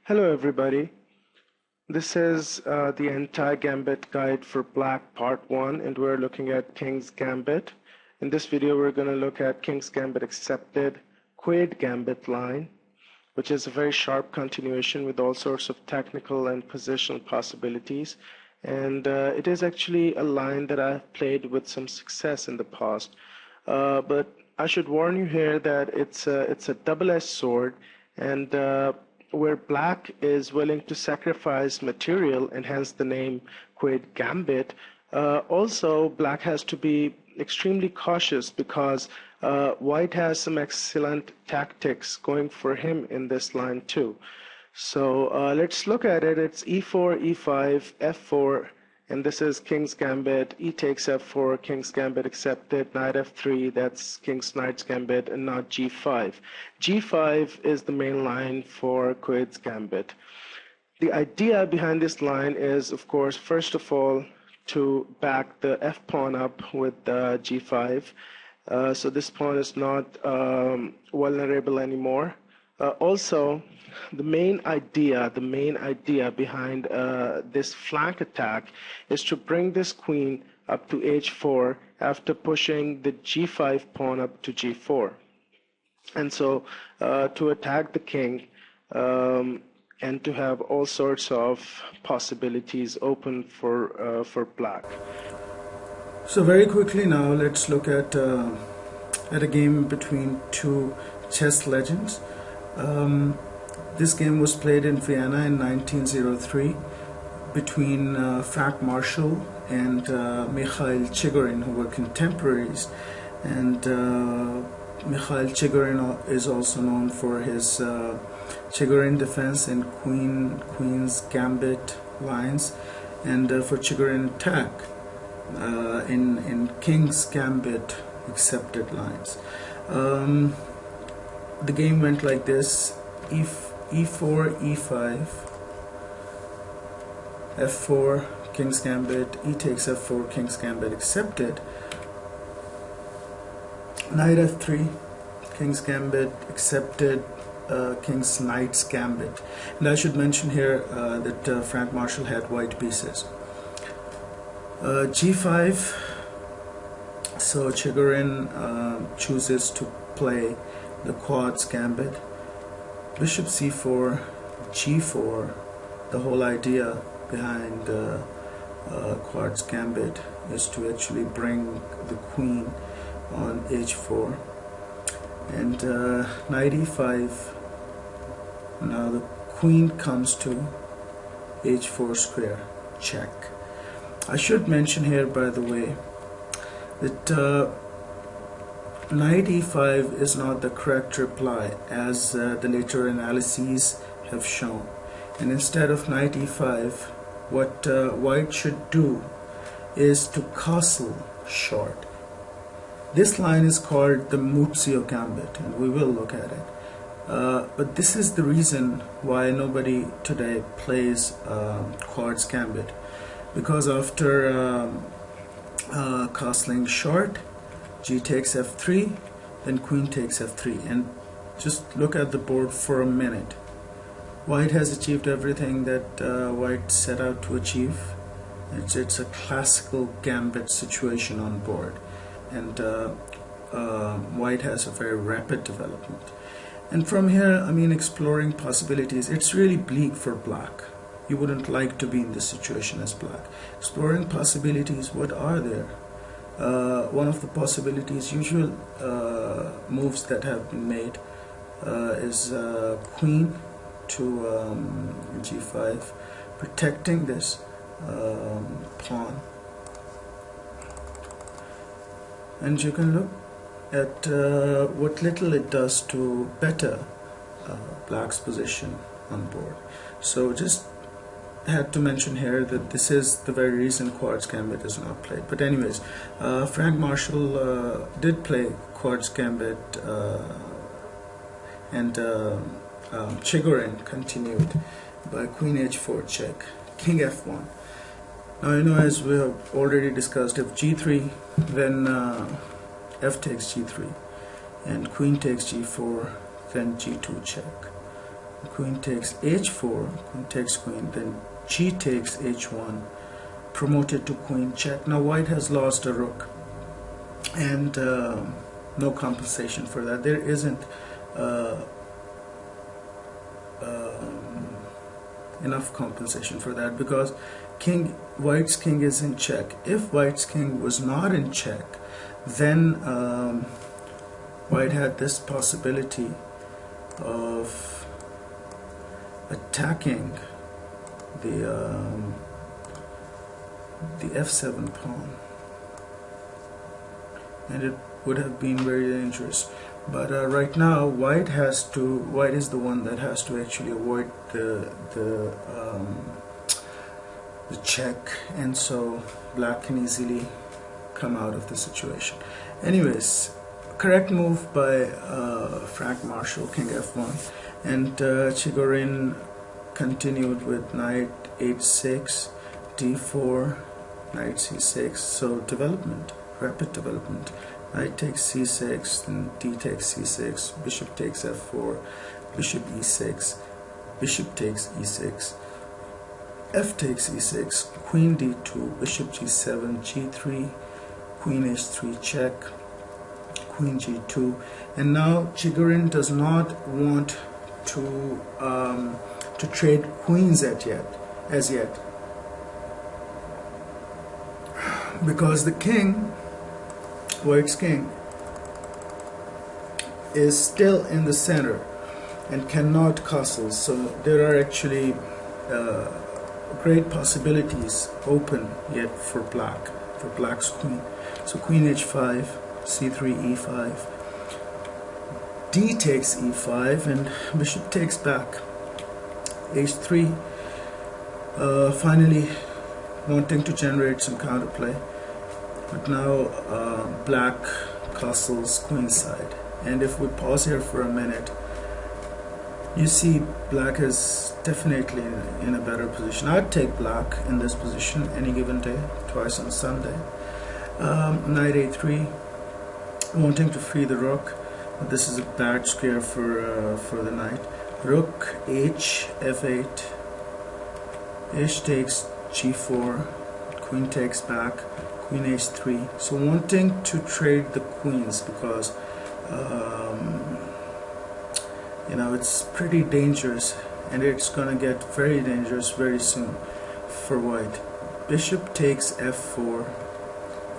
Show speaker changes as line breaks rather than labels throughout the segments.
Hello everybody. This is the entire Gambit guide for Black Part 1, and we're looking at King's Gambit. In this video we're going to look at King's Gambit Accepted, Quaade Gambit line, which is a very sharp continuation with all sorts of technical and positional possibilities. And it is actually a line that I've played with some success in the past. But I should warn you here that it's a double-edged sword, and where black is willing to sacrifice material and hence the name Quaade Gambit, also black has to be extremely cautious because white has some excellent tactics going for him in this line too. So let's look at it. It's e4, e5, f4, and this is King's Gambit. E takes f4, King's Gambit accepted. Knight f3, that's King's Knight's Gambit, and not g5. g5 is the main line for Quade's Gambit. The idea behind this line is, of course, first of all, to back the f pawn up with g5. So this pawn is not vulnerable anymore. Also, the main idea behind this flank attack is to bring this queen up to h4 after pushing the g5 pawn up to g4. And so to attack the king and to have all sorts of possibilities open for black.
So very quickly now, let's look at a game between two chess legends. This game was played in Vienna in 1903 between Frank Marshall and Mikhail Chigorin, who were contemporaries. And Mikhail Chigorin is also known for his Chigorin defense and Queen's Gambit lines, and for Chigorin attack in King's Gambit accepted lines. The game went like this: e4, e5, f4, King's Gambit, e takes f4, King's Gambit accepted, knight f3, King's Gambit accepted, King's Knight's Gambit. And I should mention here that Frank Marshall had white pieces. g5, so Chigorin chooses to play the Quade's Gambit. Bishop c4, g4. The whole idea behind Quade's Gambit is to actually bring the queen on h4. And knight e5. Now the queen comes to h4 square, check. I should mention here, by the way, that knight e5 is not the correct reply, as the later analyses have shown. And instead of knight e5, what white should do is to castle short. This line is called the Muzio Gambit, and we will look at it. But this is the reason why nobody today plays Quade's Gambit, because after castling short, g takes f3, then queen takes f3, and just look at the board for a minute. White has achieved everything that white set out to achieve. It's a classical gambit situation on board, and white has a very rapid development. And from here, I mean, exploring possibilities, it's really bleak for black. You wouldn't like to be in this situation as black. Exploring possibilities, what are there? One of the possibilities, usual moves that have been made, is queen to g5, protecting this pawn. And you can look at what little it does to better black's position on board. So just had to mention here that this is the very reason Quade's Gambit is not played. But anyways, Frank Marshall did play Quade's Gambit, and Chigorin continued by queen h4 check, king f1. Now you know, as we have already discussed, if g3, then f takes g3, and queen takes g4, then g2 check. queen takes h4, queen takes queen, then g takes h1, promoted to queen check. Now white has lost a rook, and no compensation for that. There isn't enough compensation for that, because white's king is in check. If white's king was not in check, then white had this possibility of attacking the f7 pawn, and it would have been very dangerous. But right now, white is the one that has to actually avoid the check, and so black can easily come out of the situation. Anyways, correct move by Frank Marshall, king f1, and Chigorin continued with knight h6, d4, knight c6. So development, rapid development. Knight takes c6, then d takes c6, bishop takes f4, bishop e6, bishop takes e6, f takes e6, queen d2, bishop g7, g3, queen h3 check, queen g2. And now Chigorin does not want to trade queens as yet, because the king, white's king, is still in the center and cannot castle. So there are actually great possibilities open yet for black's queen. So queen h5, c3, e5, d takes e5, and bishop takes back, h3, finally wanting to generate some counterplay. But now black castles queenside, and if we pause here for a minute, you see black is definitely in a better position. I'd take black in this position any given day, twice on Sunday. Knight a3, wanting to free the rook. This is a bad square for the knight. Rook h, f8, h takes g4, queen takes back, queen h3. So wanting to trade the queens, because you know, it's pretty dangerous, and it's gonna get very dangerous very soon for white. Bishop takes f4,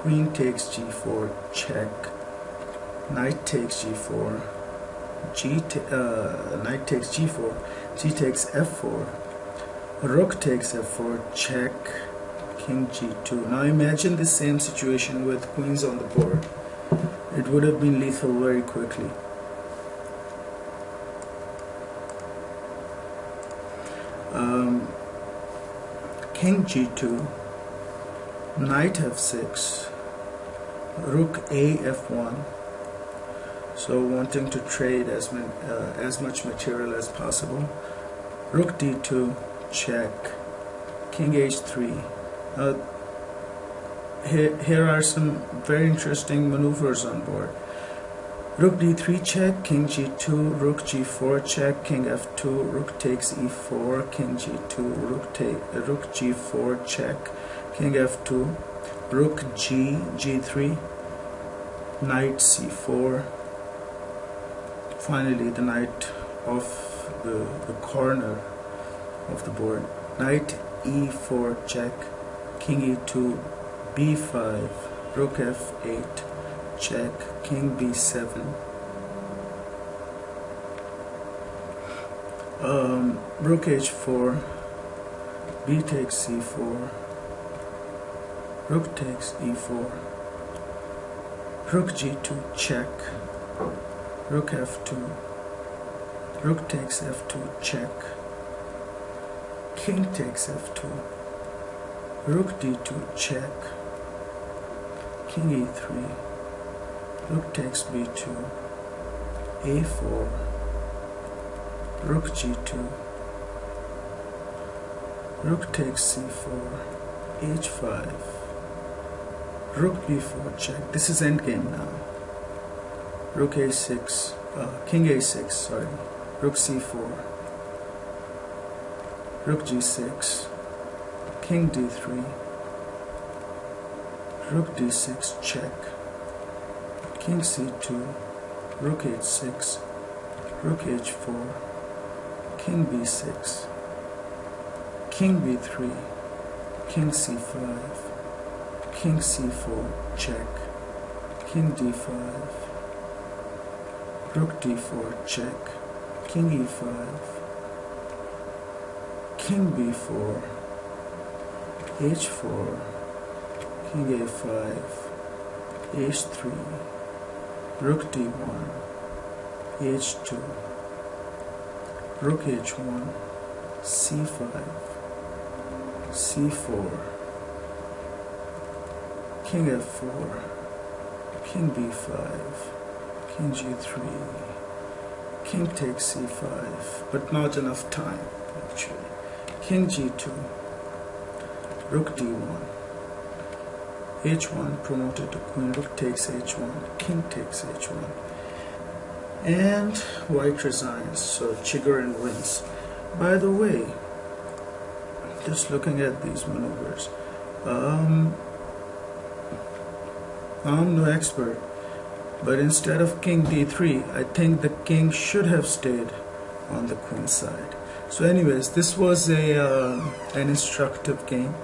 queen takes g4 check, knight takes g4, knight takes g4, g takes f4, rook takes f4 check, king g2. Now imagine the same situation with queens on the board. It would have been lethal very quickly. King g2, knight f6, rook a f1. So wanting to trade as much material as possible. Rook d2 check, king h3. Here are some very interesting maneuvers on board. Rook d3 check, king g2, rook g4 check, king f2, rook takes e4, king g2, rook g4 check, king f2, rook g3, knight c4. Finally, the knight off the corner of the board. Knight e4 check, king e2, b5, rook f8 check, king b7, rook h4, b takes c4, rook takes e4, rook g2 check, rook f2, rook takes f2 check, king takes f2, rook d2 check, king e3, rook takes b2, a4, rook g2, rook takes c4, h5, rook b4 check. This is endgame now. Rook a6, king a6, sorry, rook c4, rook g6, king d3, rook d6 check, king c2, rook h6, rook h4, king b6, king b3, king c5, king c4 check, king d5, rook d4 check, king e5, king b4, h4, king a5, h3, rook d1, h2, rook h1, c5, c4, king f4, king b5, king g3, king takes c5, but not enough time actually, king g2, rook d1, h1 promoted to queen, rook takes h1, king takes h1, and white resigns, so Chigorin wins. By the way, just looking at these maneuvers, I'm no expert, but instead of king d3, I think the king should have stayed on the queen side. So anyways, this was an instructive game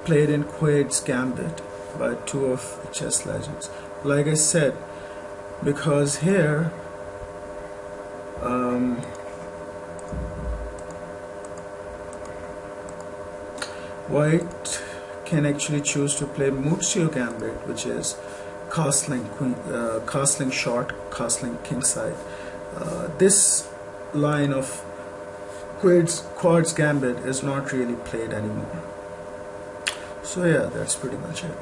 played in Quade's Gambit by two of the chess legends. Like I said, because here white can actually choose to play Muzio Gambit, which is castling queen, castling short, castling kingside. This line of Quade's Gambit is not really played anymore. So yeah, that's pretty much it.